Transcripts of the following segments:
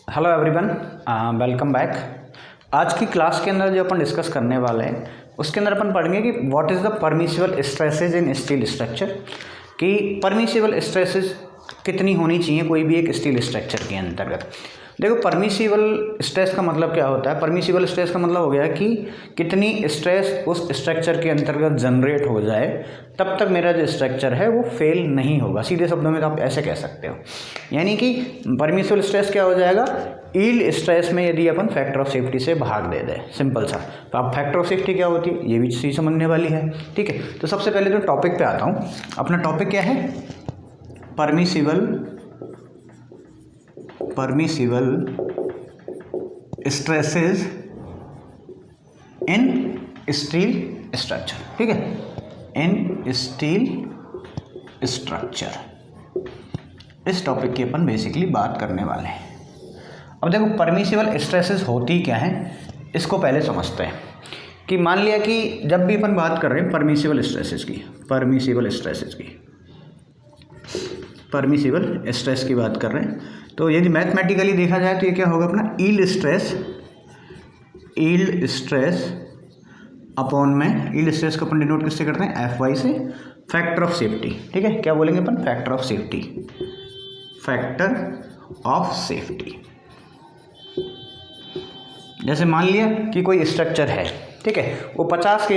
Hello everyone, welcome back. आज की class के अंदर जो अपन डिस्कस करने वाले हैं उसके अंदर अपन पढ़ेंगे कि what is the permissible stresses in steel structure, कि परमिसिबल स्ट्रेसेज कितनी होनी चाहिए कोई भी एक स्टील स्ट्रक्चर के अंतर्गत। देखो, परमिसिबल स्ट्रेस का मतलब क्या होता है। परमिसिबल स्ट्रेस का मतलब हो गया कि कितनी स्ट्रेस उस स्ट्रक्चर के अंतर्गत जनरेट हो जाए तब तक मेरा जो स्ट्रक्चर है वो फेल नहीं होगा। सीधे शब्दों में तो आप ऐसे कह सकते हो, यानी कि परमिसिबल स्ट्रेस क्या हो जाएगा, यील्ड स्ट्रेस में यदि अपन फैक्टर ऑफ सेफ्टी से भाग दे दें, सिंपल सा। तो अब फैक्टर ऑफ सेफ्टी क्या होती है ये भी चीज़ समझने वाली है, ठीक है। तो सबसे पहले तो टॉपिक पे आता हूँ। अपना टॉपिक क्या है, परमिसिबल स्ट्रेसेस इन स्टील स्ट्रक्चर, ठीक है, इन स्टील स्ट्रक्चर। इस टॉपिक की अपन बेसिकली बात करने वाले हैं। अब देखो, परमिसिबल स्ट्रेसेस होती क्या हैं इसको पहले समझते हैं। कि मान लिया कि जब भी अपन बात कर रहे हैं परमिसिबल स्ट्रेस की बात कर रहे हैं, तो यदि मैथमेटिकली देखा जाए तो ये क्या होगा अपना, यील्ड स्ट्रेस अपॉन में, यील्ड स्ट्रेस को अपन डिनोट किससे करते हैं, एफ वाई से, फैक्टर ऑफ सेफ्टी, ठीक है। क्या बोलेंगे अपन, फैक्टर ऑफ सेफ्टी। जैसे मान लिया कि कोई स्ट्रक्चर है, ठीक है, वो 50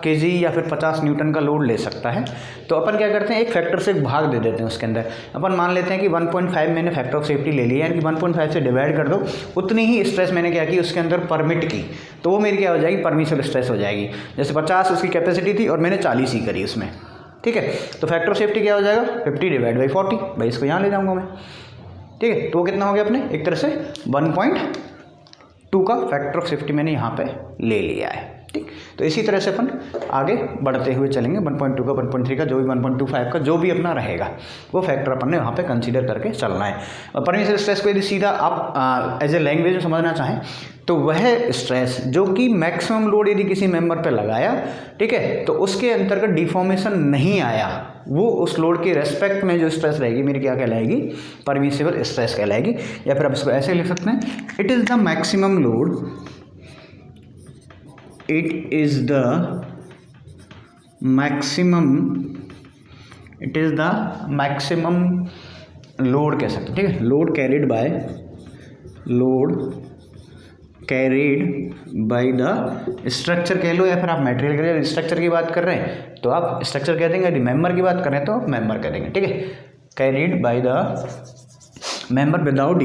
kg या फिर 50 न्यूटन का लोड ले सकता है। तो अपन क्या करते हैं, एक फैक्टर से भाग दे देते हैं उसके अंदर। अपन मान लेते हैं कि 1.5 मैंने फैक्टर ऑफ सेफ्टी ले लिया, यानी कि 1.5 से डिवाइड कर दो, उतनी ही स्ट्रेस मैंने क्या की उसके अंदर परमिट की, तो वो मेरी क्या हो जाएगी, परमिसिबल स्ट्रेस हो जाएगी। जैसे 50 उसकी कैपेसिटी थी और मैंने 40 ही करी उसमें, ठीक है। तो फैक्टर ऑफ सेफ्टी क्या हो जाएगा, 50 डिवाइड बाई 40, भाई इसको यहाँ ले जाऊँगा मैं, ठीक है। तो वो कितना हो गया अपने, एक तरह से 1.2 का फैक्टर ऑफ सेफ्टी मैंने यहाँ पे ले लिया है, ठीक। तो इसी तरह से अपन आगे बढ़ते हुए चलेंगे। 1.2 का, 1.3 का, जो भी 1.25 का जो भी अपना रहेगा वो फैक्टर अपन ने वहाँ पे कंसीडर करके चलना है। और परमिसिबल स्ट्रेस को यदि सीधा आप एज ए लैंग्वेज में समझना चाहें तो वह स्ट्रेस जो कि मैक्सिमम लोड यदि किसी मेंबर पे लगाया, ठीक है, तो उसके अंतर्गत डिफॉर्मेशन नहीं आया, वो उस लोड के रेस्पेक्ट में जो स्ट्रेस रहेगी मेरी क्या कहलाएगी, परमिसिबल स्ट्रेस कहलाएगी। या फिर आप इसको ऐसे लिख सकते हैं, it is the maximum load कह सकते हैं, ठीक है, load carried by the structure कह लो, या फिर आप मटेरियल कह लो। स्ट्रक्चर की बात कर रहे हैं तो आप स्ट्रक्चर कह देंगे, यदि मेंबर की बात कर रहे हैं तो आप मेंबर कह देंगे, ठीक है। Carried by the member without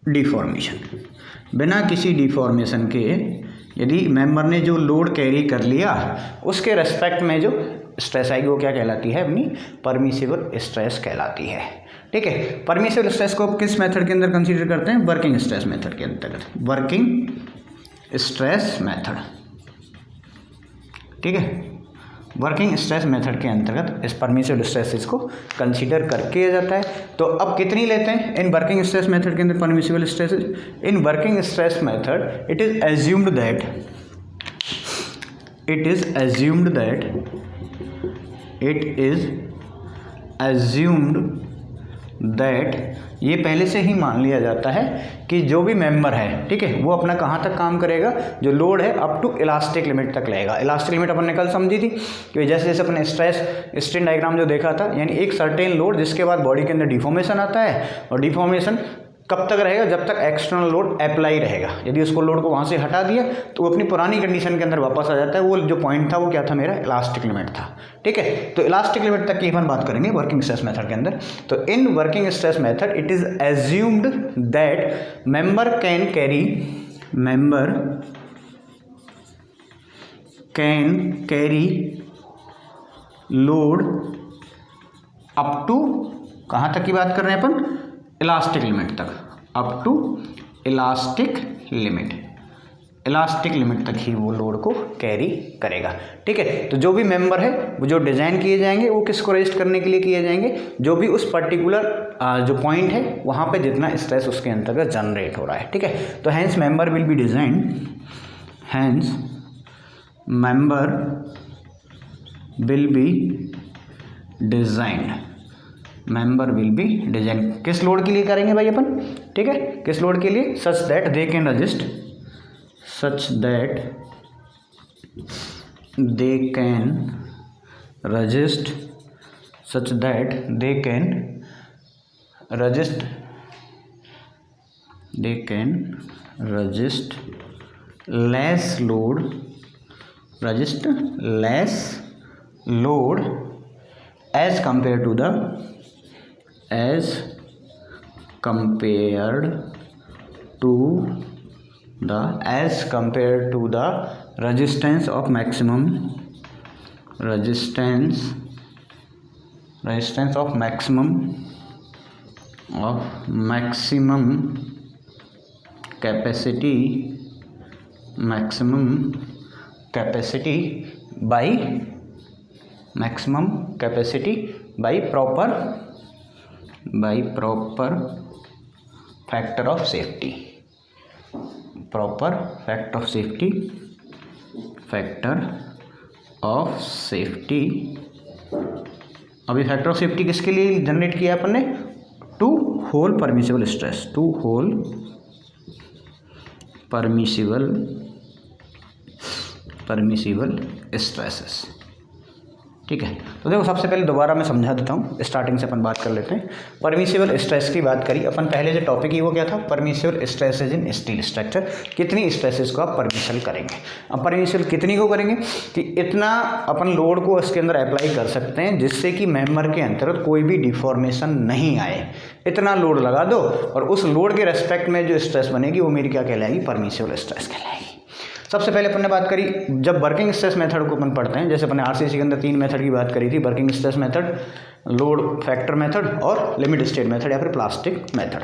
deformation, बिना किसी डिफॉर्मेशन के यदि मेंबर ने जो लोड कैरी कर लिया उसके रेस्पेक्ट में जो स्ट्रेस आएगी वो क्या कहलाती है, अपनी परमिसिबल स्ट्रेस कहलाती है, ठीक है। परमिसिबल स्ट्रेस को किस मेथड के अंदर कंसीडर करते हैं, वर्किंग स्ट्रेस मेथड के अंतर्गत, ठीक है। वर्किंग स्ट्रेस मेथड के अंतर्गत इस परमिसिबल स्ट्रेसेस को कंसीडर करके किया जाता है। तो अब कितनी लेते हैं इन वर्किंग स्ट्रेस मेथड के अंदर permissible stresses, in working stress method it is assumed that ये पहले से ही मान लिया जाता है कि जो भी मेंबर है, ठीक है, वो अपना कहाँ तक काम करेगा, जो लोड है अप टू इलास्टिक लिमिट तक लेगा। इलास्टिक लिमिट अपन ने कल समझी थी कि जैसे जैसे अपने स्ट्रेन डायग्राम जो देखा था, यानी एक सर्टेन लोड जिसके बाद बॉडी के अंदर डिफॉर्मेशन आता है, और डिफॉर्मेशन कब तक रहेगा, जब तक एक्सटर्नल लोड अप्लाई रहेगा। यदि उसको लोड को वहाँ से हटा दिया तो वो अपनी पुरानी कंडीशन के अंदर वापस आ जाता है। वो जो पॉइंट था वो क्या था, मेरा इलास्टिक लिमिट था, ठीक है। तो इलास्टिक लिमिट तक की अपन बात करेंगे वर्किंग स्ट्रेस मेथड के अंदर। तो in working stress method it is assumed that member can carry load up to, कहाँ तक की बात कर रहे हैं अपन, इलास्टिक लिमिट तक, अप टू इलास्टिक लिमिट तक ही वो लोड को कैरी करेगा, ठीक है। तो जो भी मेंबर है वो जो डिज़ाइन किए जाएंगे वो किसको रेजिस्ट करने के लिए किए जाएंगे, जो भी उस पर्टिकुलर जो पॉइंट है वहाँ पे जितना स्ट्रेस उसके अंतर्गत जनरेट हो रहा है, ठीक है। तो hence member will be design, hence member will be designed, member will be design. किस लोड के लिए करेंगे भाई अपन, ठीक है, किस लोड के लिए, such that they can resist, such that they can resist, such that they can resist, they can resist less load, resist less load as compared to the, as compared to the, as compared to the resistance of maximum, resistance of maximum capacity, maximum capacity by, maximum capacity by proper, by proper factor of safety, proper factor of safety, factor of safety। अभी factor of safety किसके लिए generate किया अपन ने, to whole permissible stress, to whole permissible stresses, ठीक है। तो देखो सबसे पहले दोबारा मैं समझा देता हूँ, स्टार्टिंग से अपन बात कर लेते हैं। परमिसिबल स्ट्रेस की बात करी अपन, पहले जो टॉपिक ही वो क्या था, परमिसिबल स्ट्रेसेज इन स्टील स्ट्रक्चर, कितनी स्ट्रेसेस को आप परमिसिबल करेंगे। अब परमिसिबल कितनी को करेंगे कि इतना अपन लोड को इसके अंदर अप्लाई कर सकते हैं जिससे कि मेंबर के अंतर्गत कोई भी डिफॉर्मेशन नहीं आए, इतना लोड लगा दो और उस लोड के रेस्पेक्ट में जो स्ट्रेस बनेगी वो मेरी क्या कहलाएगी, परमिसिबल स्ट्रेस कहलाएगी। सबसे पहले अपन ने बात करी, जब वर्किंग स्ट्रेस मेथड को अपन पढ़ते हैं, जैसे अपन ने आरसीसी के अंदर 3 मेथड की बात करी थी, working stress method, load factor method और लिमिट स्टेट मेथड या फिर प्लास्टिक मेथड।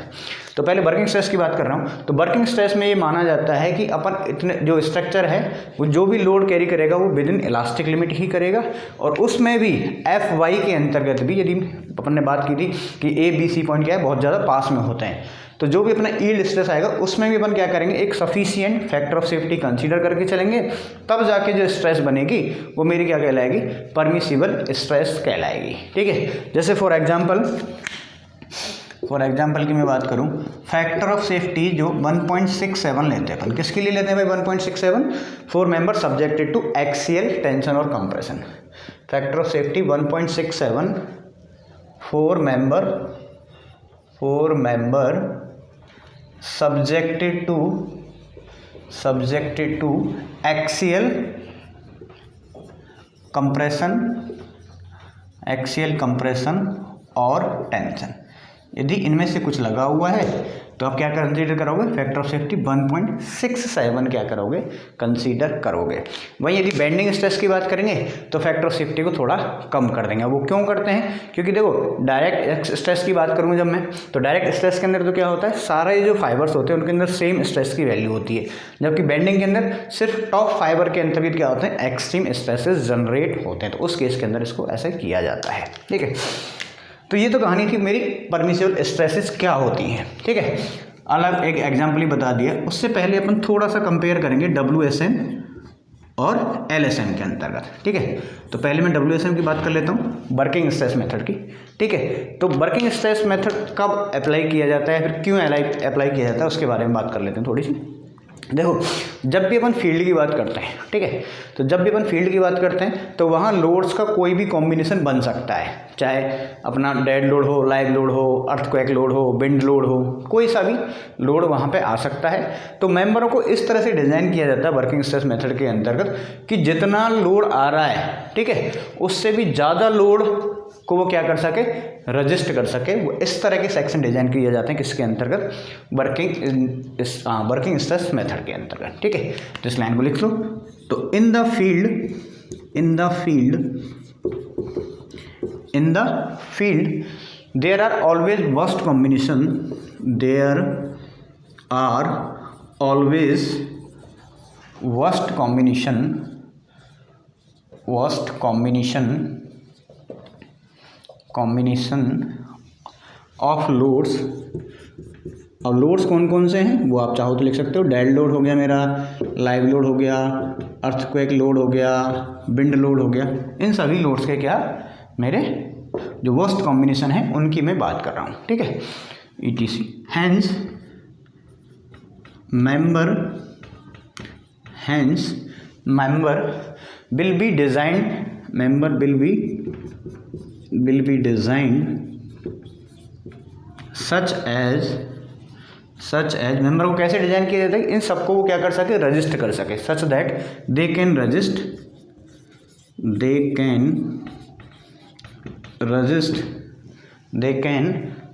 तो पहले वर्किंग स्ट्रेस की बात कर रहा हूँ। तो वर्किंग स्ट्रेस में ये माना जाता है कि अपन इतने जो स्ट्रक्चर है वो जो भी लोड कैरी करेगा वो विद इन इलास्टिक लिमिट ही करेगा, और उसमें भी एफ वाई के अंतर्गत भी, यदि अपन ने बात की थी कि ए बी सी पॉइंट क्या है, बहुत ज़्यादा पास में होते हैं, तो जो भी अपना यील्ड स्ट्रेस आएगा उसमें भी अपन क्या करेंगे, एक sufficient factor of safety consider करके चलेंगे, तब जाके जो स्ट्रेस बनेगी वो मेरी क्या कहलाएगी, परमिसिबल स्ट्रेस कहलाएगी, ठीक है। जैसे फॉर एग्जांपल की मैं बात करूं, फैक्टर ऑफ सेफ्टी जो 1.67 लेते हैं अपन, किसके लिए लेते हैं भाई 1.67, 4 member subjected to axial tension और compression. Factor of safety 1.67, 4 member subjected to axial compression और टेंशन। यदि इनमें से कुछ लगा हुआ है तो आप क्या कंसीडर करोगे, फैक्टर ऑफ सेफ्टी 1.67 क्या करोगे, कंसीडर करोगे। वहीं यदि बेंडिंग स्ट्रेस की बात करेंगे तो फैक्टर ऑफ सेफ्टी को थोड़ा कम कर देंगे। वो क्यों करते हैं, क्योंकि देखो डायरेक्ट स्ट्रेस की बात करूँगा जब मैं, तो डायरेक्ट स्ट्रेस के अंदर तो क्या होता है, सारे जो फाइबर्स होते हैं उनके अंदर सेम स्ट्रेस की वैल्यू होती है, जबकि बेंडिंग के अंदर सिर्फ टॉप फाइबर के अंतर्गत क्या होते हैं, एक्सट्रीम स्ट्रेसेस जनरेट होते हैं। तो उस केस के अंदर इसको ऐसा किया जाता है, ठीक है। तो ये तो कहानी थी मेरी परमिसिबल स्ट्रेसेस क्या होती हैं, ठीक है। अलग एक एग्जाम्पल ही बता दिया। उससे पहले अपन थोड़ा सा कंपेयर करेंगे WSM और LSM के अंतर्गत, ठीक है। तो पहले मैं WSM की बात कर लेता हूँ, वर्किंग स्ट्रेस मेथड की, ठीक है। तो वर्किंग स्ट्रेस मेथड कब अप्लाई किया जाता है, फिर क्यों अप्लाई किया जाता है, उसके बारे में बात कर लेते हैं थोड़ी सी। देखो जब भी अपन फील्ड की बात करते हैं, ठीक है, तो जब भी अपन फील्ड की बात करते हैं तो वहाँ लोड्स का कोई भी कॉम्बिनेशन बन सकता है, चाहे अपना डेड लोड हो, लाइव लोड हो, अर्थक्वेक लोड हो, विंड लोड हो, कोई सा भी लोड वहाँ पे आ सकता है। तो मेंबरों को इस तरह से डिज़ाइन किया जाता है वर्किंग स्ट्रेस मेथड के अंतर्गत कि जितना लोड आ रहा है, ठीक है, उससे भी ज़्यादा लोड को वो क्या कर सके, रजिस्ट कर सके। वो इस तरह के सेक्शन डिजाइन किए जाते हैं किसके अंतर्गत, वर्किंग स्ट्रेस मेथड के अंतर्गत, ठीक है। तो इस लाइन को लिख लो। तो in the field there are always worst combination of loads. और लोड्स कौन कौन से हैं वो आप चाहो तो लिख सकते हो। डेड लोड हो गया मेरा, लाइव लोड हो गया, अर्थक्वेक लोड हो गया, विंड लोड हो गया। इन सभी लोड्स के क्या मेरे जो वर्स्ट कॉम्बिनेशन है उनकी मैं बात कर रहा हूँ, ठीक है। ETC hence member will be designed such as member को कैसे डिजाइन किया जाता है, इन सबको वो क्या कर सके, रजिस्ट कर सके, such that they can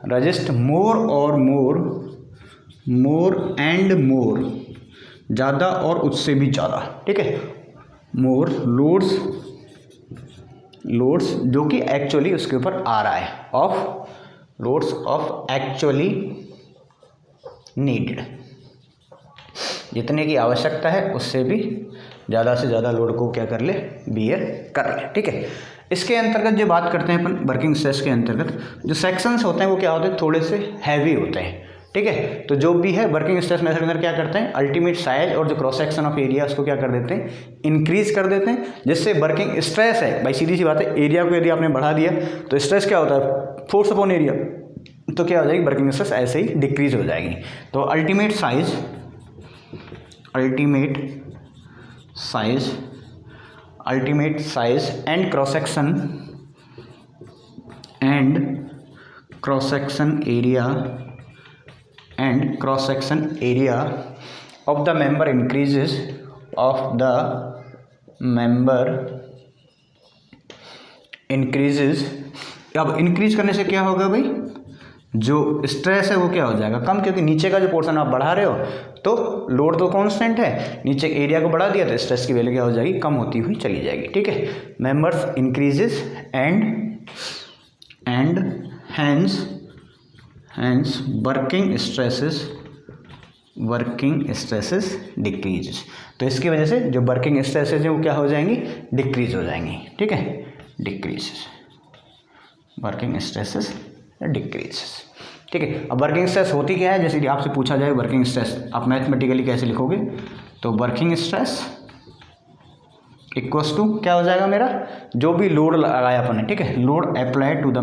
resist more and more, ज़्यादा और उससे भी ज़्यादा, ठीक है, मोर लोड्स जो कि एक्चुअली उसके ऊपर आ रहा है, of loads of actually needed, जितने की आवश्यकता है उससे भी ज़्यादा से ज़्यादा लोड को क्या कर ले, बियर कर ले, ठीक है। इसके अंतर्गत जो बात करते हैं अपन वर्किंग स्ट्रेस के अंतर्गत, जो सेक्शंस होते हैं वो क्या होते हैं, थोड़े से हैवी होते हैं, ठीक है। तो जो भी है वर्किंग स्ट्रेस मेथड के अंदर क्या करते हैं, अल्टीमेट साइज और जो क्रॉस सेक्शन ऑफ एरिया उसको क्या कर देते हैं, इंक्रीज कर देते हैं, जिससे वर्किंग स्ट्रेस है, भाई सीधी सी बात है, एरिया को यदि आपने बढ़ा दिया तो स्ट्रेस क्या होता है, फोर्स अपॉन एरिया, तो क्या हो जाएगी, वर्किंग स्ट्रेस ऐसे ही डिक्रीज हो जाएगी। तो ultimate size and cross section area of the member increases अब इंक्रीज करने से क्या होगा भाई, जो स्ट्रेस है वो क्या हो जाएगा, कम, क्योंकि नीचे का जो पोर्शन आप बढ़ा रहे हो तो लोड तो कांस्टेंट है, नीचे एरिया को बढ़ा दिया तो स्ट्रेस की वैल्यू क्या हो जाएगी, कम होती हुई चली जाएगी, ठीक है। Members increases and hence working stresses decrease, तो इसकी वजह से जो वर्किंग स्ट्रेसेस हैं वो क्या हो जाएंगी, डिक्रीज हो जाएंगी, ठीक है, डिक्रीज वर्किंग स्ट्रेसेस डिक्रीज, ठीक है। अब वर्किंग स्ट्रेस होती क्या है, जैसे कि आपसे पूछा जाए वर्किंग स्ट्रेस आप मैथमेटिकली कैसे लिखोगे, तो वर्किंग स्ट्रेस इक्वल्स टू क्या हो जाएगा मेरा, जो भी लोड लगाया अपन ने, ठीक है, load applied to the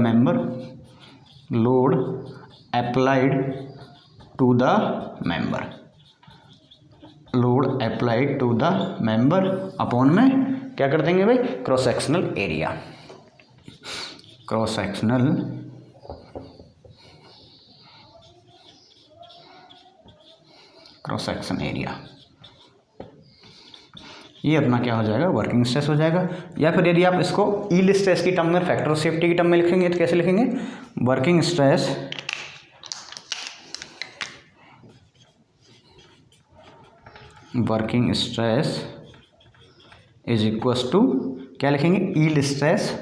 member upon में क्या कर देंगे भाई, क्रॉस सेक्शन एरिया, ये अपना क्या हो जाएगा, वर्किंग स्ट्रेस हो जाएगा। या फिर यदि आप इसको यील्ड स्ट्रेस की टर्म में, फैक्टर ऑफ सेफ्टी की टर्म में लिखेंगे तो कैसे लिखेंगे, working stress is equals to क्या लिखेंगे, यील्ड स्ट्रेस,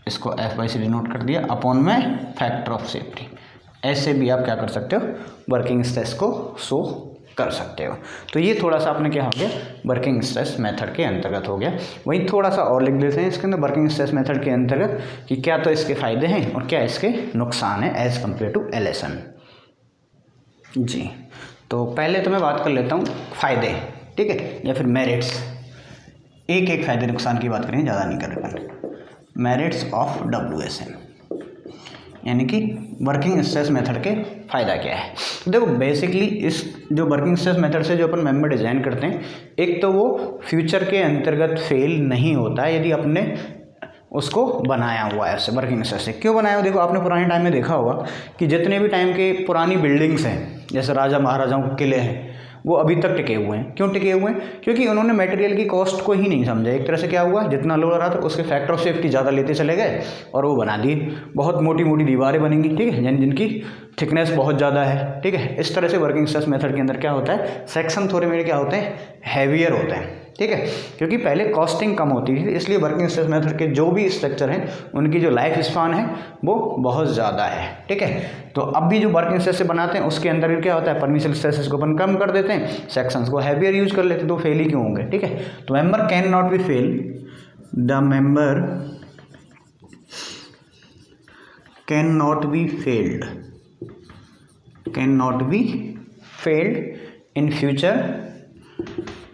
इसको F/C डिनोट कर दिया, अपॉन में फैक्टर ऑफ सेफ्टी, ऐसे भी आप क्या कर सकते हो, वर्किंग स्ट्रेस को शो कर सकते हो। तो ये थोड़ा सा आपने क्या हो गया, वर्किंग स्ट्रेस मेथड के अंतर्गत हो गया। वहीं थोड़ा सा और लिख देते हैं इसके अंदर वर्किंग स्ट्रेस मेथड के अंतर्गत कि क्या तो इसके फ़ायदे हैं और क्या इसके नुकसान हैं एज़ कम्पेयर टू एलेसन जी। तो पहले तो मैं बात कर लेता हूँ फ़ायदे, ठीक है, या फिर मेरिट्स, एक फ़ायदे नुकसान की बात करेंगे, ज़्यादा नहीं कर रहे। मेरिट्स ऑफ WSM यानी कि वर्किंग स्ट्रेस मेथड के फ़ायदा क्या है। तो देखो बेसिकली इस जो वर्किंग स्ट्रेस मेथड से जो अपन मेंबर डिज़ाइन करते हैं, एक तो वो फ्यूचर के अंतर्गत फेल नहीं होता है यदि अपने उसको बनाया हुआ है उससे वर्किंग स्ट्रेस से। क्यों बनाया हो, देखो आपने पुराने टाइम में देखा होगा कि जितने भी टाइम के पुरानी बिल्डिंग्स हैं, जैसे राजा महाराजाओं के किले हैं, वो अभी तक टिके हुए हैं। क्यों टिके हुए हैं, क्योंकि उन्होंने मटेरियल की कॉस्ट को ही नहीं समझा। एक तरह से क्या हुआ, जितना लोड आ रहा था उसके फैक्टर ऑफ सेफ्टी ज़्यादा लेते चले गए और वो बना दिए, बहुत मोटी मोटी दीवारें बनेंगी, ठीक है, जिनकी थिकनेस बहुत ज़्यादा है, ठीक है। इस तरह से वर्किंग स्ट्रेस मेथड के अंदर क्या होता है, सेक्शन थोड़े मेरे क्या होते हैं, हैवियर होते हैं, ठीक है, क्योंकि पहले कॉस्टिंग कम होती थी, इसलिए वर्किंग स्ट्रेस मेथड के जो भी स्ट्रक्चर हैं उनकी जो लाइफ स्पान है वो बहुत ज़्यादा है, ठीक है। तो अब भी जो वर्किंग स्ट्रेस से बनाते हैं उसके अंदर क्या होता है, परमिशन स्ट्रेसेस को अपन कम कर देते हैं, सेक्शंस को हैवियर यूज कर लेते हैं, तो फेल ही क्यों होंगे, ठीक है। तो member can not be fail, the member can not be failed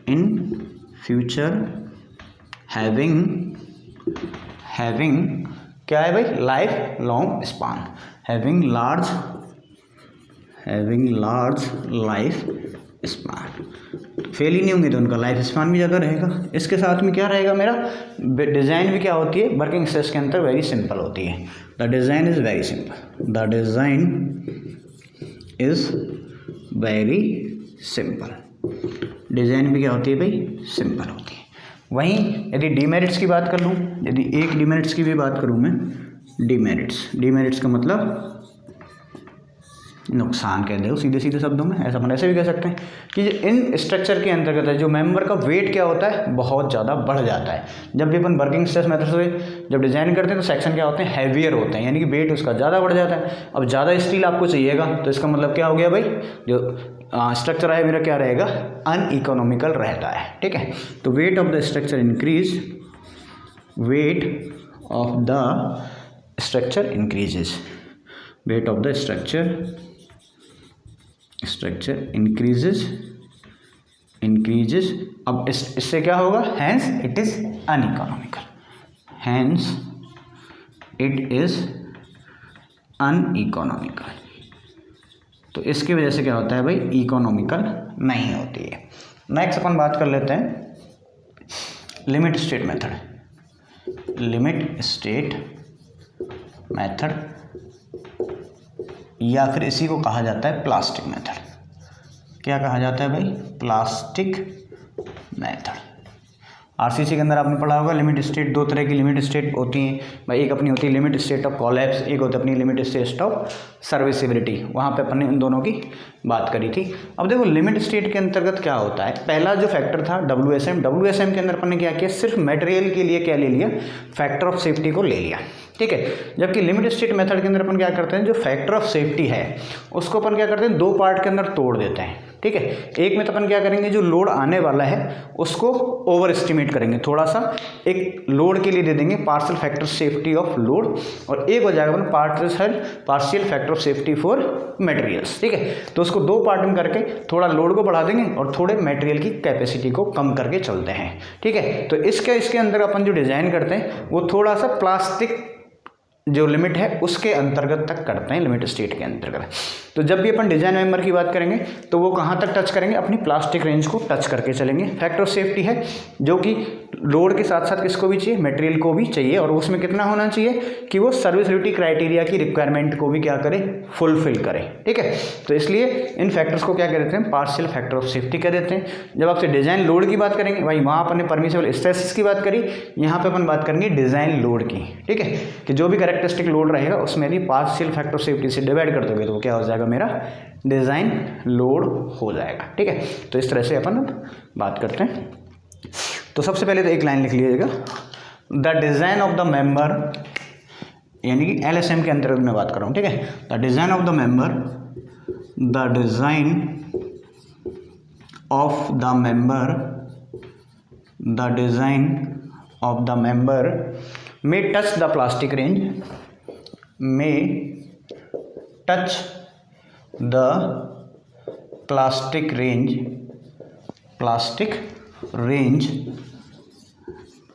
in future having having क्या है भाई, life long span, having large life span, fail ही नहीं होंगे तो उनका लाइफ स्पान भी ज़्यादा रहेगा। इसके साथ में क्या रहेगा मेरा, डिज़ाइन भी क्या होती है वर्किंग स्ट्रेस के अंदर वेरी सिंपल होती है। The design is very simple, the design is very simple, design भी क्या होती है भाई, सिंपल होती है। वहीं यदि डीमेरिट्स की बात कर लूँ, यदि एक डीमेरिट्स की भी बात करूँ मैं, डीमेरिट्स का मतलब नुकसान कह दो सीधे सीधे शब्दों में, ऐसा अपन ऐसे भी कह सकते हैं कि इन स्ट्रक्चर के अंतर्गत है जो मेंबर का वेट क्या होता है, बहुत ज़्यादा बढ़ जाता है। जब भी अपन वर्किंग स्ट्रेस मेथड से जब डिज़ाइन करते हैं तो सेक्शन क्या होते हैं, हैवियर होते हैं, यानी कि वेट उसका ज़्यादा बढ़ जाता है। अब ज़्यादा स्टील आपको चाहिएगा तो इसका मतलब क्या हो गया भाई, जो स्ट्रक्चर है मेरा क्या रहेगा, अनइकोनॉमिकल रहता है। ठीक है, तो weight of the structure increase, weight of the structure increases, weight of the structure increases. अब इससे क्या होगा, hence it is uneconomical, hence it is uneconomical. तो इसकी वजह से क्या होता है भाई, इकोनॉमिकल नहीं होती है। नेक्स्ट अपन बात कर लेते हैं limit state method, limit state method या फिर इसी को कहा जाता है प्लास्टिक मेथड। क्या कहा जाता है भाई, प्लास्टिक मेथड। आरसीसी के अंदर आपने पढ़ा होगा लिमिट स्टेट, दो तरह की लिमिट स्टेट होती हैं भाई, एक अपनी होती है लिमिट स्टेट ऑफ कोलैप्स, एक होती है अपनी लिमिट स्टेट ऑफ सर्विसिबिलिटी। वहाँ पे अपन ने इन दोनों की बात करी थी। अब देखो लिमिट स्टेट के अंतर्गत क्या होता है, पहला जो फैक्टर था WSM के अंदर अपन ने क्या किया, सिर्फ मटेरियल के लिए क्या ले लिया, फैक्टर ऑफ सेफ्टी को ले लिया। ठीक है, जबकि लिमिट स्टेट मेथड के अंदर अपन क्या करते हैं, जो फैक्टर ऑफ सेफ्टी है उसको अपन क्या करते हैं, दो पार्ट के अंदर तोड़ देते हैं। ठीक है, एक में तो अपन क्या करेंगे, जो लोड आने वाला है उसको ओवर एस्टिमेट करेंगे, थोड़ा सा एक लोड के लिए दे देंगे partial factor safety of load, और एक हो जाएगा अपन partial factor of safety for materials. ठीक है, तो उसको दो पार्ट में करके थोड़ा लोड को बढ़ा देंगे और थोड़े मटेरियल की कैपेसिटी को कम करके चलते हैं। ठीक है, तो इसके अंदर अपन जो डिज़ाइन करते हैं वो थोड़ा सा प्लास्टिक जो लिमिट है उसके अंतर्गत तक करते हैं, लिमिट स्टेट के अंतर्गत। तो जब भी अपन डिजाइन मेंबर की बात करेंगे तो वो कहाँ तक टच करेंगे, अपनी प्लास्टिक रेंज को टच करके चलेंगे। फैक्टर ऑफ सेफ्टी है जो कि लोड के साथ साथ किसको भी चाहिए, मटेरियल को भी चाहिए, और उसमें कितना होना चाहिए कि वो सर्विसिबिलिटी क्राइटेरिया की रिक्वायरमेंट को भी क्या करे, फुलफिल करे। ठीक है, तो इसलिए इन फैक्टर्स को क्या कहते हैं, पार्शियल फैक्टर ऑफ सेफ्टी कह देते हैं। जब आपसे डिजाइन लोड की बात करेंगे भाई, वहाँ अपन ने परमिसिबल स्ट्रेसेस की बात करी, यहाँ पे अपन बात करेंगे डिजाइन लोड की। ठीक है, कि जो भी कैरेक्टरिस्टिक लोड रहेगा उसमें यदि पार्शियल फैक्टर ऑफ सेफ्टी से डिवाइड कर दोगे तो वो क्या हो जाएगा, मेरा डिजाइन लोड हो जाएगा। ठीक है, तो इस तरह से अपन बात करते हैं। तो सबसे पहले तो एक लाइन लिख लीजिएगा, the design of the member, यानी कि LSM के अंतर्गत मैं बात कर रहा हूँ। ठीक है, the design of the member, the design of the member, the design of the member may touch the plastic range, may touch the plastic range,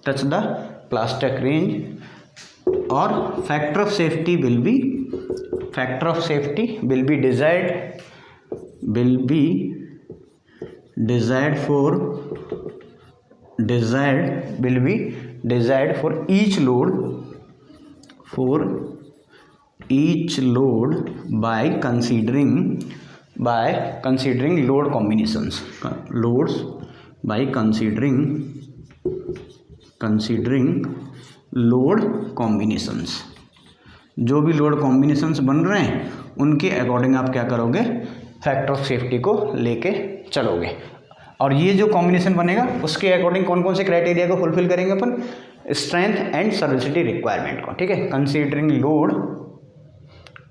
touch the plastic range, or factor of safety will be desired for each load by considering load combinations, load combinations. जो भी load combinations बन रहे हैं उनके according आप क्या करोगे, factor of safety को लेके चलोगे, और ये जो कॉम्बिनेशन बनेगा उसके अकॉर्डिंग कौन कौन से क्राइटेरिया को फुलफिल करेंगे अपन, स्ट्रेंथ एंड सर्विसिबिलिटी रिक्वायरमेंट को। ठीक है, considering load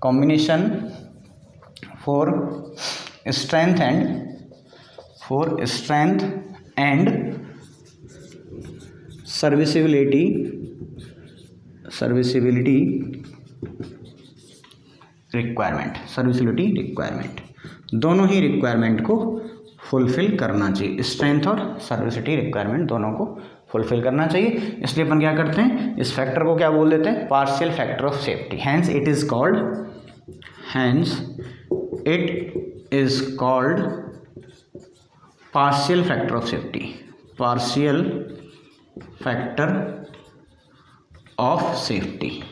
combination for strength and serviceability requirement, दोनों ही रिक्वायरमेंट को फुलफिल करना चाहिए, स्ट्रेंथ और सर्विसिबिलिटी रिक्वायरमेंट दोनों को फुलफिल करना चाहिए, इसलिए अपन क्या करते हैं, इस फैक्टर को क्या बोल देते हैं, partial factor of safety. Hence it is called partial factor of safety, partial factor of safety,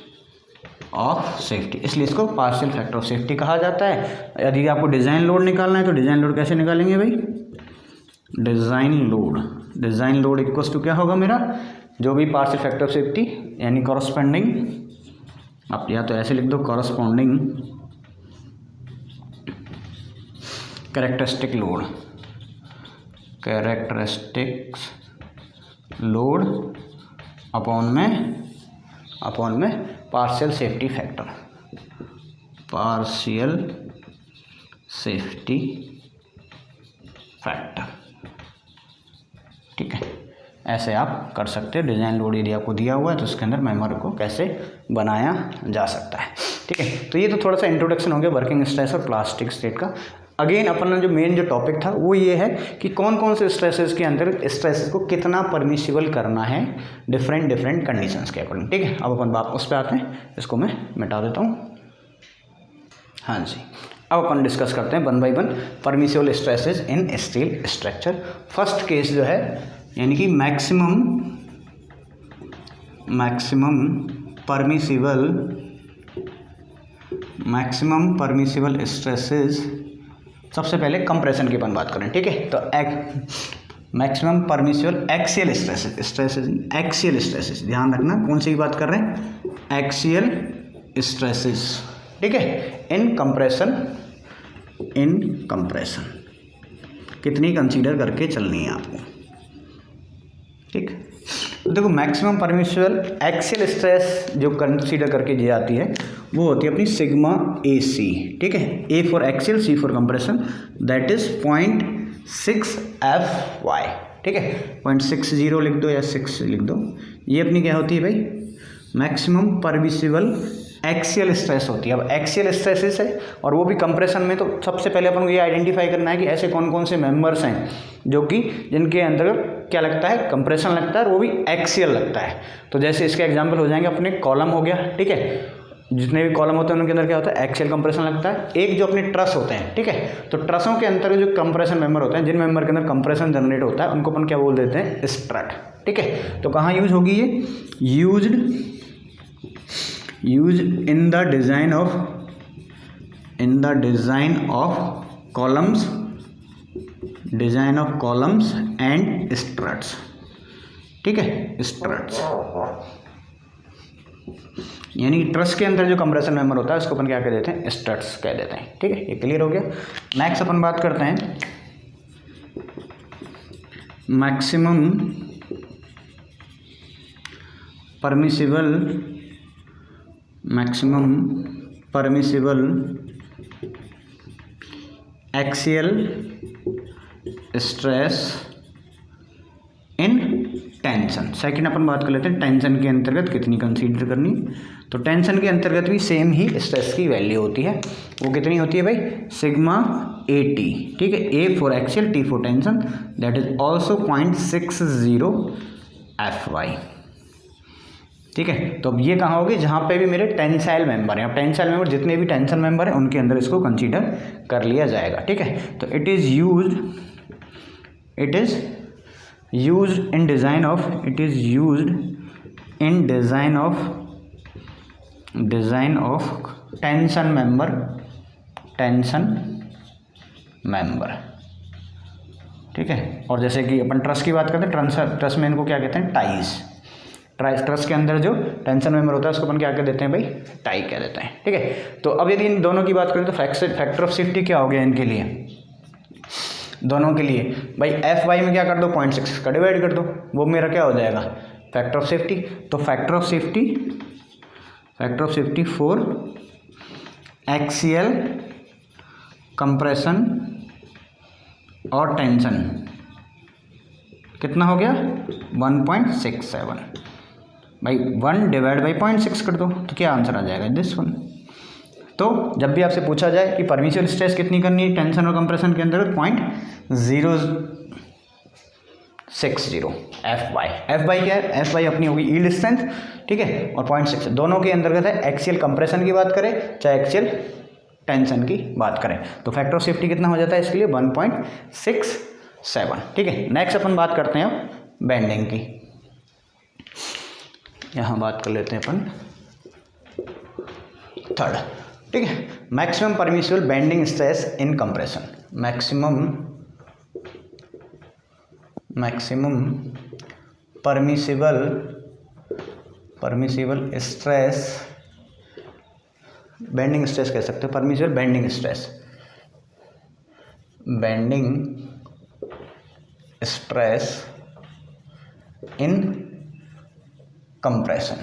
इसलिए इसको पार्शियल फैक्टर ऑफ सेफ्टी कहा जाता है। यदि आपको डिज़ाइन लोड निकालना है तो डिज़ाइन लोड कैसे निकालेंगे भाई, डिज़ाइन लोड इक्वल्स टू क्या होगा मेरा, जो भी पार्शियल फैक्टर ऑफ सेफ्टी यानी कॉरस्पॉन्डिंग, आप या तो ऐसे लिख दो, कॉरस्पॉन्डिंग कैरेक्टरिस्टिक लोड अपॉन में पार्शियल सेफ्टी फैक्टर, ठीक है। ऐसे आप कर सकते हो। डिज़ाइन लोड यदि आपको दिया हुआ है तो उसके अंदर मेंबर को कैसे बनाया जा सकता है, ठीक है। तो ये तो थोड़ा सा इंट्रोडक्शन हो गया वर्किंग स्ट्रेस और प्लास्टिक स्टेट का। अगेन अपन जो मेन जो टॉपिक था वो ये है कि कौन कौन से स्ट्रेसेस के अंदर स्ट्रेसेस को कितना परमिसिबल करना है डिफरेंट कंडीशंस के अकॉर्डिंग, ठीक है। अब अपन उस पर आते हैं, इसको मैं मिटा देता हूँ। हाँ जी, अब अपन डिस्कस करते हैं one by one permissible stresses in steel structure. First case जो है यानी कि मैक्सिमम परमिसिबल स्ट्रेसेस, सबसे पहले कंप्रेशन की अपन बात करें, ठीक है। तो मैक्सिमम परमिसिबल एक्सियल स्ट्रेसेस, ध्यान रखना कौन सी बात कर रहे हैं, एक्सियल स्ट्रेसेस, ठीक है, इन कंप्रेशन कितनी कंसीडर करके चलनी है आपको, ठीक। तो देखो मैक्सिमम परमिसिबल एक्सियल स्ट्रेस जो कंसीडर करके दी जाती है वो होती है अपनी सिग्मा ए सी, ठीक है। A for axial, C for compression, that is 0.6 FY, ठीक है। 0.60 लिख दो या 6 लिख दो। ये अपनी क्या होती है भाई, मैक्सिमम परमिसिबल एक्सियल स्ट्रेस होती है। अब एक्सियल स्ट्रेसेस है और वो भी कंप्रेशन में, तो सबसे पहले अपन को ये आइडेंटिफाई करना है कि ऐसे कौन कौन से मेंबर्स हैं जो कि जिनके अंदर क्या लगता है, कंप्रेशन लगता है और वो भी एक्सियल लगता है। तो जैसे इसके एग्जांपल हो जाएंगे अपने कॉलम हो गया, ठीक है, जितने भी कॉलम होते हैं उनके अंदर क्या होता है, एक्सियल कंप्रेशन लगता है। एक जो अपने ट्रस होते हैं, ठीक है, तो ट्रसों के अंदर जो कंप्रेशन मेंबर होते हैं, जिन मेंबर के अंदर कंप्रेशन जनरेट होता है उनको अपन क्या बोल देते हैं, स्ट्रट, ठीक है। तो कहाँ यूज होगी ये, use in the design of columns and struts, ठीक है, स्ट्रट्स यानी ट्रस के अंदर जो कंप्रेशन मेंबर होता है उसको अपन क्या कह देते हैं, स्ट्रट्स कह देते हैं, ठीक है। ये क्लियर हो गया। नेक्स्ट अपन बात करते हैं maximum permissible axial stress in tension. Second अपन बात कर लेते हैं टेंशन के अंतर्गत कितनी कंसीडर करनी। तो टेंशन के अंतर्गत भी सेम ही स्ट्रेस की वैल्यू होती है, वो कितनी होती है भाई, सिग्मा ए टी, ठीक है। A for axial, T for tension, that is also 0.60 FY, ठीक है। तो अब ये कहाँ होगी, जहाँ पे भी मेरे टेंसाइल मेंबर हैं। अब टेंसाइल मेंबर जितने भी टेंशन मेंबर हैं उनके अंदर इसको कंसीडर कर लिया जाएगा, ठीक है। तो it is used in design of tension member, ठीक है। और जैसे कि अपन ट्रस की बात करते हैं, ट्रस में इनको क्या कहते हैं, टाइज। ट्रस के अंदर जो टेंशन मेंबर होता है उसको अपन क्या कह देते हैं भाई, टाई कह देते हैं, ठीक है। तो अब यदि इन दोनों की बात करें तो फैक्टर ऑफ सेफ्टी क्या हो गया इनके लिए, दोनों के लिए भाई, FY में क्या कर दो, 0.6 का डिवाइड कर दो, वो मेरा क्या हो जाएगा, फैक्टर ऑफ सेफ्टी। तो factor of safety for axial compression और टेंशन कितना हो गया, 1.67 भाई, 1 डिवाइड बाई 0.6 कर दो तो क्या आंसर आ जाएगा, दिस वन। तो जब भी आपसे पूछा जाए कि परमिसिबल स्ट्रेस कितनी करनी है टेंशन और कंप्रेशन के अंदर, 0.0 एफ बाई क्या है, एफ बाई अपनी होगी यील्ड स्ट्रेंथ, ठीक है, और 0.6 दोनों के अंतर्गत है एक्सियल कंप्रेशन की बात करें चाहे एक्सियल टेंशन की बात करें, तो फैक्टर ऑफ सेफ्टी कितना हो जाता है इसके लिए 1.67, ठीक है। नेक्स्ट अपन बात करते हैं बेंडिंग की, यहाँ बात कर लेते हैं अपन थर्ड, ठीक है, maximum permissible bending stress in compression, maximum permissible stress, bending stress कह सकते हैं, permissible bending stress in compression,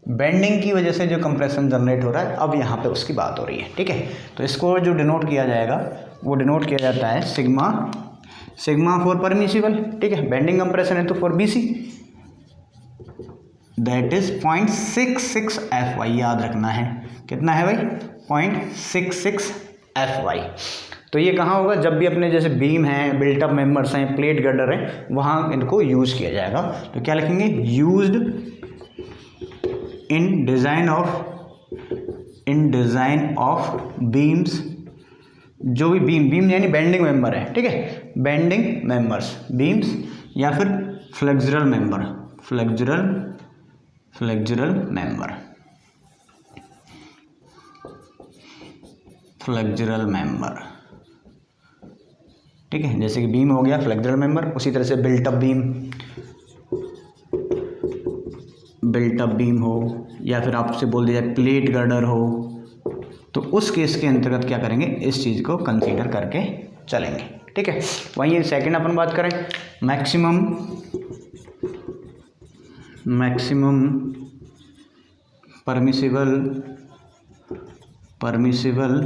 bending की वजह से जो कंप्रेशन जनरेट हो रहा है, अब यहाँ पे उसकी बात हो रही है, ठीक है। तो इसको जो डिनोट किया जाएगा वो डिनोट किया जाता है सिग्मा फॉर परमिसिबल, ठीक है, बेंडिंग कंप्रेशन है तो for BC that is 0.66 FY, याद रखना है कितना है भाई 0.66 FY। तो ये कहाँ होगा, जब भी अपने जैसे बीम हैं, बिल्टअप मेंबर्स हैं, प्लेट गर्डर हैं, वहाँ इनको यूज़ किया जाएगा। तो क्या लिखेंगे, used in design of beams, जो भी बीम यानी बेंडिंग मेंबर है, ठीक है, बेंडिंग मेंबर्स बीम्स या फिर फ्लेक्सुरल मेंबर, ठीक है, जैसे कि बीम हो गया फ्लेक्सुरल मेंबर, उसी तरह से बिल्टअप बीम हो या फिर आपसे बोल दिया जाए प्लेट गर्डर हो, तो उस केस के अंतर्गत क्या करेंगे, इस चीज़ को कंसीडर करके चलेंगे, ठीक है। वहीं सेकंड अपन बात करें maximum permissible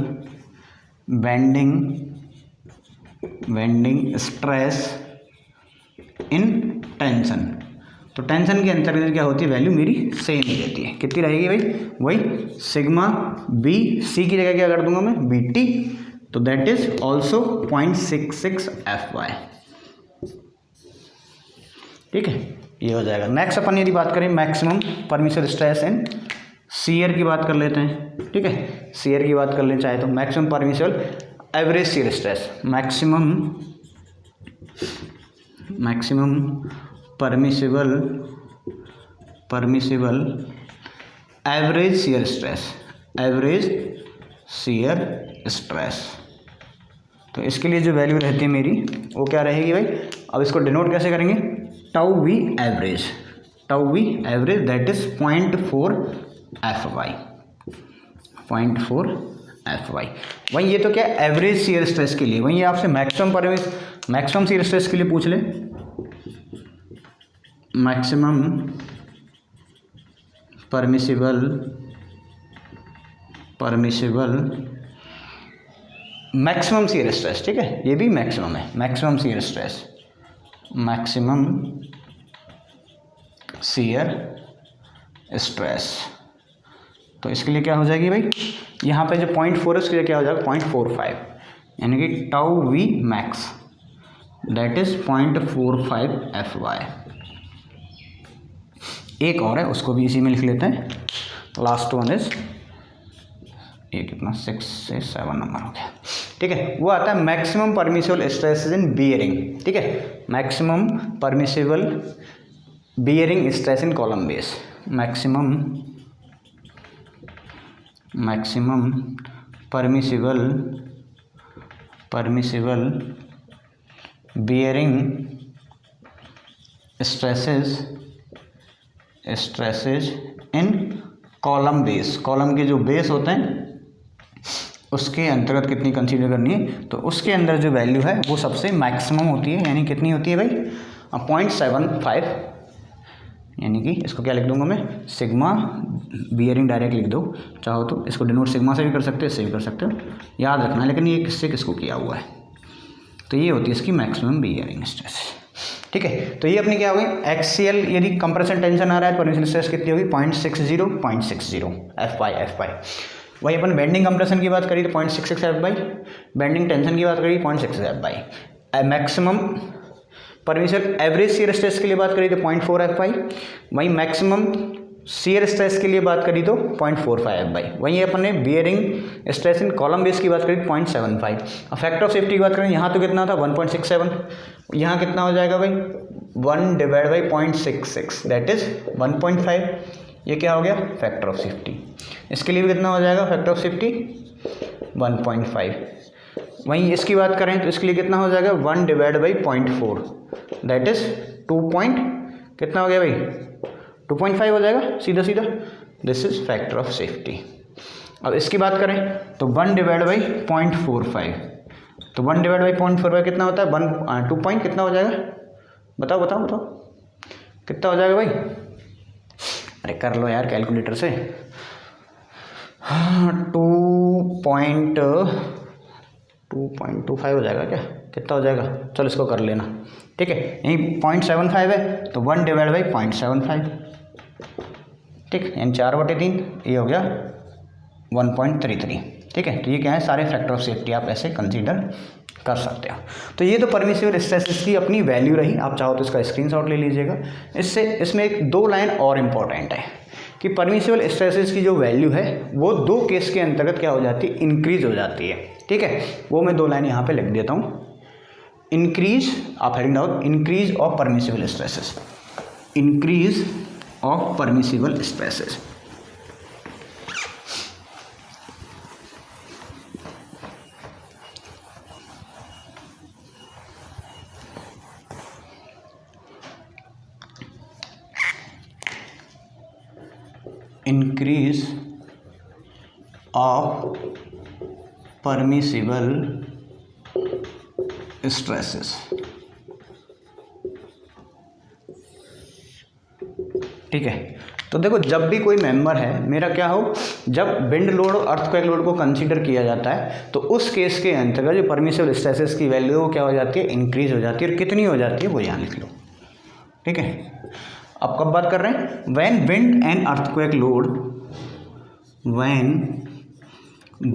bending stress in tension, तो टेंशन के अंतर्गत क्या होती है, वैल्यू मेरी सेम ही रहती है, कितनी रहेगी भाई, वही सिग्मा बी, सी की जगह क्या कर दूंगा मैं बी टी, तो दैट इज ऑल्सो 0.66 FY, ठीक है, ये हो जाएगा। नेक्स्ट अपन यदि बात करें maximum permissible stress in shear की बात कर लेते हैं, ठीक है, शियर की बात कर लें चाहे तो maximum permissible average shear stress, maximum permissible average shear stress, तो इसके लिए जो वैल्यू रहती है मेरी वो क्या रहेगी भाई, अब इसको डिनोट कैसे करेंगे, tau V average that is 0.4 FY, 0.4 FY। वहीं ये तो क्या एवरेज शियर स्ट्रेस के लिए, वहीं आपसे मैक्सिमम शियर स्ट्रेस के लिए पूछ ले, maximum permissible maximum shear stress, ठीक है, ये भी मैक्सिमम है, मैक्सिमम शियर स्ट्रेस, तो इसके लिए क्या हो जाएगी भाई, यहाँ पे जो 0.4 है उसके लिए क्या हो जाएगा 0.45, यानी कि tau v max that is 0.45 FY। एक और है उसको भी इसी में लिख लेते हैं, लास्ट वन इज ये कितना 6 से 7 नंबर हो गया, ठीक है, वो आता है maximum permissible stress in bearing, ठीक है, maximum permissible bearing stress in column base, maximum permissible bearing stresses in column base, column के जो बेस होते हैं उसके अंतर्गत कितनी कंसीडर करनी है, तो उसके अंदर जो वैल्यू है वो सबसे मैक्सिमम होती है, यानी कितनी होती है भाई 0.75, यानी कि इसको क्या लिख दूंगा मैं सिग्मा बियरिंग, डायरेक्ट लिख दो चाहो तो, इसको डिनोट सिग्मा से भी कर सकते हो, इससे भी कर सकते हो, याद रखना है, लेकिन ये किससे किसको किया हुआ है, तो ये होती है इसकी मैक्सिमम बियरिंग स्ट्रेस, ठीक है। तो ये अपनी क्या हो गई एक्सियल, यदि कंप्रेशन टेंशन आ रहा है परमिसिबल स्ट्रेस कितनी होगी 0.60 FY। वही अपन बेंडिंग कंप्रेशन की बात करी तो 0.66 FY, बेंडिंग टेंशन की बात करी 0.66 FY। Permissible average shear stress के लिए बात करी तो 0.4 FY, वहीं मैक्सिमम शियर स्ट्रेस के लिए बात करी तो 0.45 FY, वहीं अपन ने bearing stress in column base की बात करी 0.75। अब फैक्टर ऑफ सेफ्टी की बात करें, यहाँ तो कितना था 1.67, यहाँ कितना हो जाएगा भाई 1/0.66 दैट इज 1.5, ये क्या हो गया फैक्टर ऑफ सेफ्टी। इसके लिए भी कितना हो जाएगा फैक्टर ऑफ सेफ्टी 1.5। वहीं इसकी बात करें तो इसके लिए कितना हो जाएगा 1/0.4 दैट इज 2 कितना हो गया भाई 2.5 हो जाएगा सीधा सीधा। This is factor of safety. अब इसकी बात करें तो 1/0.45, तो 1/0.45 कितना होता है 2 कितना हो जाएगा, बताओ कितना हो जाएगा भाई, अरे कर लो यार कैलकुलेटर से। 2.25 हो जाएगा क्या, कितना हो जाएगा, चलो इसको कर लेना, ठीक है। यहीं 0.75 है तो 1/0.75, ठीक, यानी 4/3, ये हो गया 1.33, ठीक है। तो ये क्या है सारे फैक्टर ऑफ सेफ्टी आप ऐसे कंसीडर कर सकते हो। तो ये तो परमिसिबल स्ट्रेसेस की अपनी वैल्यू रही, आप चाहो तो इसका स्क्रीनशॉट ले लीजिएगा। इसमें एक 2 लाइन और इम्पॉर्टेंट है कि परमिसिबल स्ट्रेसेस की जो वैल्यू है वो 2 केस के अंतर्गत क्या हो जाती है इंक्रीज हो जाती है, ठीक है। वो मैं 2 लाइन यहाँ पे लिख देता हूँ। इंक्रीज, आप heading down, increase of permissible stresses, increase of permissible stresses. Increase of permissible stresses, ठीक है। तो देखो जब भी कोई मेंबर है मेरा क्या हो, जब विंड लोड और अर्थक्वेक लोड को कंसीडर किया जाता है तो उस केस के अंतर्गत जो परमिसिबल स्ट्रेसेस की वैल्यू वो क्या हो जाती है इंक्रीज हो जाती है, और कितनी हो जाती है वो यहाँ लिख लो, ठीक है। अब कब बात कर रहे हैं, when wind and earthquake load, when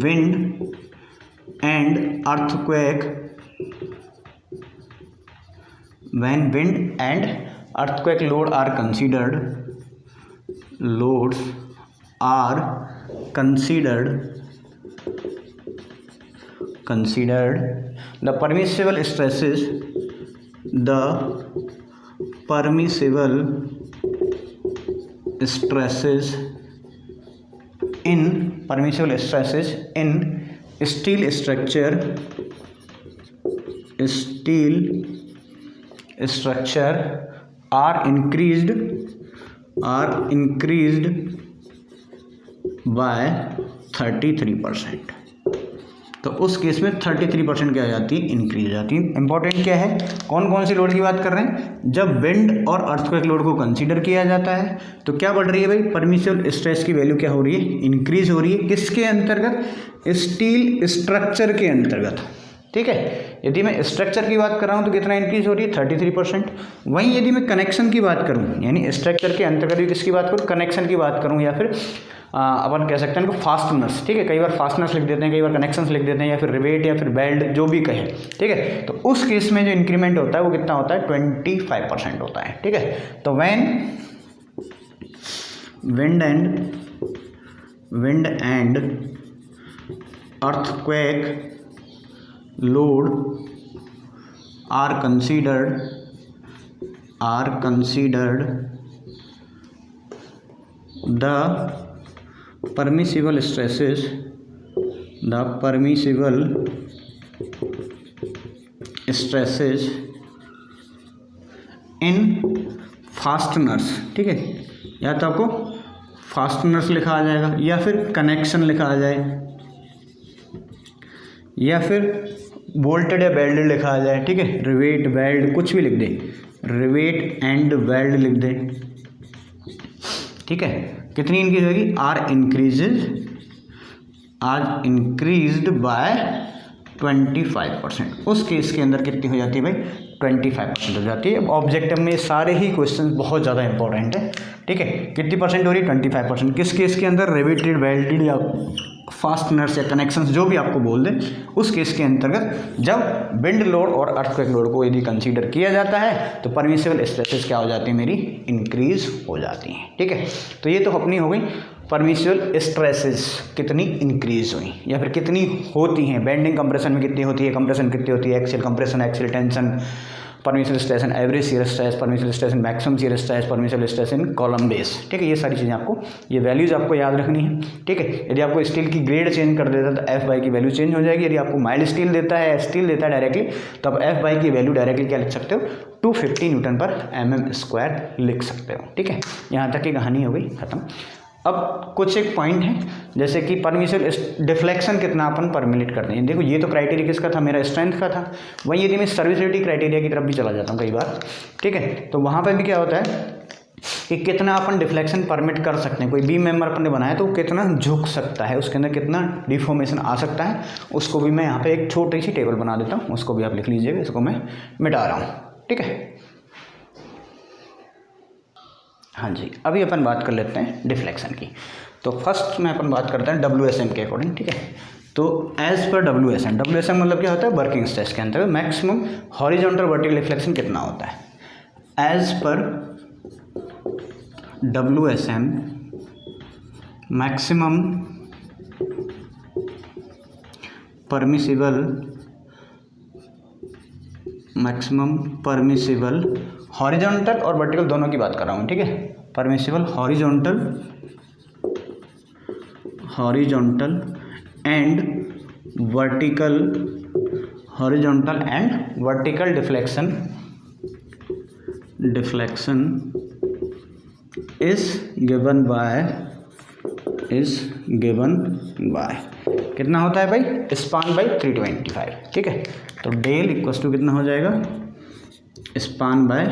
wind and earthquake, when wind and earthquake load are considered, loads are considered the permissible stresses, the permissible stresses in steel structure are increased by 33%। तो उस case में 33% क्या हो जाती है increase हो जाती है। इंपॉर्टेंट क्या है, कौन कौन सी लोड की बात कर रहे हैं, जब विंड और अर्थक्वेक लोड को कंसीडर किया जाता है तो क्या बढ़ रही है भाई परमिसिबल स्ट्रेस की वैल्यू क्या हो रही है इंक्रीज हो रही है, किसके अंतर्गत, स्टील स्ट्रक्चर के अंतर्गत, ठीक है। यदि मैं स्ट्रक्चर की बात कर रहा हूँ तो कितना इंक्रीज हो रही है 33%। वहीं यदि मैं कनेक्शन की बात करूँ, यानी स्ट्रक्चर के अंतर्गत भी किसकी बात करूँ, कनेक्शन की बात करूँ, या फिर अपन कह सकते हैं इनको फास्टनर्स, ठीक है। कई बार फास्टनर्स लिख देते हैं, कई बार कनेक्शंस लिख देते हैं, या फिर रिवेट या फिर बेल्ट जो भी कहे, ठीक है। तो उस केस में जो इंक्रीमेंट होता है वो कितना होता है 25% होता है, ठीक है। तो when wind and earthquake load are considered the permissible stresses in fasteners, ठीक है। या तो आपको फास्टनर्स लिखा आ जाएगा, या फिर कनेक्शन लिखा आ जाए, या फिर बोल्टेड या वेल्डेड लिखा आ जाए, ठीक है। रिवेट वेल्ड कुछ भी लिख दे, रिवेट एंड वेल्ड लिख दे, ठीक है। कितनी इंक्रीज होगी, आर इंक्रीज्ड बाय 25%। उस केस के अंदर कितनी हो जाती है भाई 25% हो जाती है। ऑब्जेक्टिव में सारे ही क्वेश्चन बहुत ज़्यादा इंपॉर्टेंट है, ठीक है। कितनी परसेंट हो रही है? 25%। किस केस के अंदर? रिवेटेड, वेल्डेड या फास्टनर्स या कनेक्शंस जो भी आपको बोल दें, उस केस के अंतर्गत जब विंड लोड और अर्थक्वेक लोड को यदि कंसीडर किया जाता है तो परमिसिबल स्ट्रेसेस क्या हो जाती है मेरी? इंक्रीज हो जाती हैं, ठीक है। तो ये तो अपनी हो गई परमिसिबल स्ट्रेसेस कितनी इंक्रीज हुई या फिर कितनी होती हैं। बेंडिंग कंप्रेशन में कितनी होती है, कंप्रेशन कितनी होती है, axial compression, axial tension, permissible stress in average shear stress, permissible stress in maximum shear stress, permissible stress in column base, ठीक है। ये सारी चीज़ें आपको, ये वैल्यूज आपको याद रखनी है, ठीक है। यदि आपको स्टील की ग्रेड चेंज कर देता है तो एफ बाई की वैल्यू चेंज हो जाएगी। यदि आपको माइल्ड स्टील देता है, स्टील देता है डायरेक्टली, तो आप एफ बाई की वैल्यू डायरेक्टली क्या लिख सकते हो? 250 न्यूटन पर mm² लिख सकते हो, ठीक है। यहाँ तक की कहानी हो गई खत्म। अब कुछ एक पॉइंट है, जैसे कि परमिसिबल डिफ्लेक्शन कितना अपन पर मिनट करते हैं। देखो ये तो क्राइटेरिया किसका था? मेरा स्ट्रेंथ का था। वहीं यदि मैं सर्विसिबिलिटी क्राइटेरिया की तरफ भी चला जाता हूँ कई बार, ठीक है, तो वहाँ पर भी क्या होता है कि कितना अपन डिफ्लेक्शन परमिट कर सकते हैं। कोई बीम मेंबर अपन ने बनाया तो कितना झुक सकता है, उसके अंदर कितना डिफॉर्मेशन आ सकता है, उसको भी मैं यहाँ पे एक छोटी सी टेबल बना देता हूँ, उसको भी आप लिख लीजिएगा। इसको मैं मिटा रहा हूँ, ठीक है। हाँ जी, अभी अपन बात कर लेते हैं डिफ्लेक्शन की। तो फर्स्ट में अपन बात करते हैं WSM के अकॉर्डिंग, ठीक है। तो एज पर WSM मतलब क्या होता है? वर्किंग स्ट्रेस के अंतर्गत मैक्सिमम हॉरिजॉन्टल वर्टिकल डिफ्लेक्शन कितना होता है? As per WSM maximum permissible horizontal और वर्टिकल दोनों की बात कर रहा हूँ, ठीक है। Permissible horizontal and vertical deflection is given by कितना होता है भाई? स्पान बाई 325, ठीक है। तो डेल इक्वल्स टू कितना हो जाएगा? Span by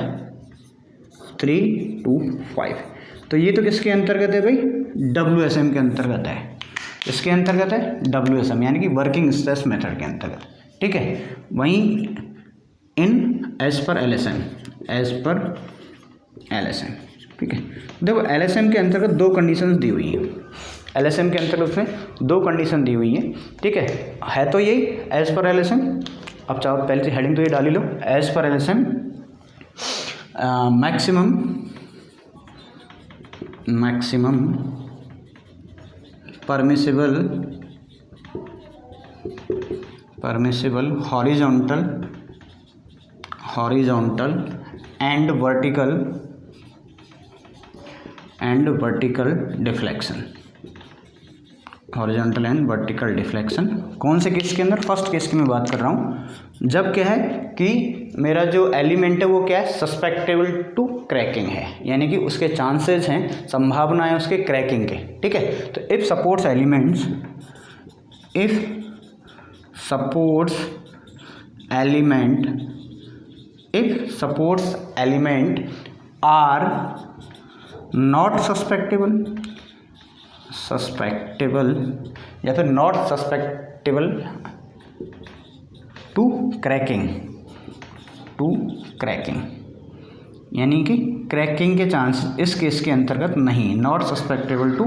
325। तो ये तो किसके अंतर्गत है भाई? WSM के अंतर्गत है। इसके अंतर्गत है WSM यानी कि वर्किंग स्ट्रेस मेथड के अंतर्गत, ठीक है। वहीं इन एज पर LSM, ठीक है। देखो LSM के अंतर्गत दो कंडीशंस दी हुई हैं। LSM के अंतर्गत उसमें दो कंडीशन दी हुई हैं, ठीक है तो यही एज पर LSM। अब चाहो पहले से हेडिंग तो ये डाल ही लो, एज पर LSM maximum permissible horizontal and vertical deflection, horizontal and vertical deflection कौन से केस के अंदर? फर्स्ट केस की मैं बात कर रहा हूँ, जब क्या है कि मेरा जो एलिमेंट है वो क्या है? सस्पेक्टेबल टू क्रैकिंग है, यानी कि उसके चांसेस हैं, संभावना है उसके क्रैकिंग के, ठीक है। तो if supports element are not susceptible या फिर नॉट सस्पेक्टेबल टू क्रैकिंग यानी कि क्रैकिंग के चांस इस केस के अंतर्गत नहीं, नॉट सस्पेक्टेबल टू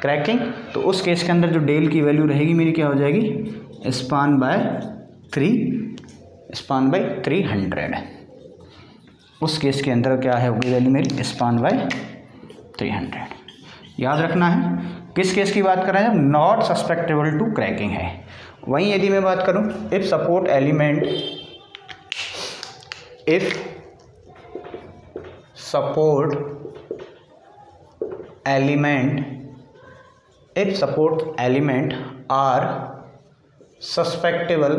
क्रैकिंग, तो उस केस के अंदर जो डेल की वैल्यू रहेगी मेरी क्या हो जाएगी? Span by 300। उस केस के अंदर क्या है होगी वैल्यू मेरी? Span by 300। याद रखना है किस केस की बात कर रहे हैं? जब नॉट सस्पेक्टेबल टू क्रैकिंग है। वहीं यदि मैं बात करूं if support element are susceptible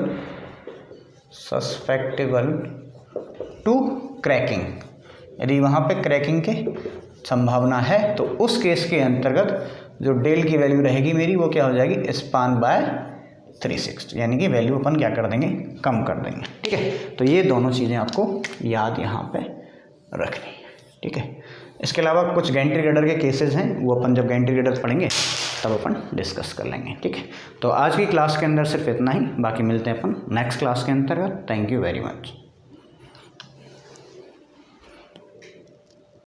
to cracking, यदि वहाँ पे क्रैकिंग के संभावना है तो उस केस के अंतर्गत जो डेल की वैल्यू रहेगी मेरी वो क्या हो जाएगी? स्पान बाय 360, यानी कि वैल्यू अपन क्या कर देंगे? कम कर देंगे, ठीक है। तो ये दोनों चीज़ें आपको याद यहाँ पे रखनी है, ठीक है। इसके अलावा कुछ गैंट्री रडर के केसेस हैं, वो अपन जब गैंट्री रडर पढ़ेंगे तब अपन डिस्कस कर लेंगे, ठीक है। तो आज की क्लास के अंदर सिर्फ इतना ही, बाकी मिलते हैं अपन नेक्स्ट क्लास के अंतर्गत। Thank you very much.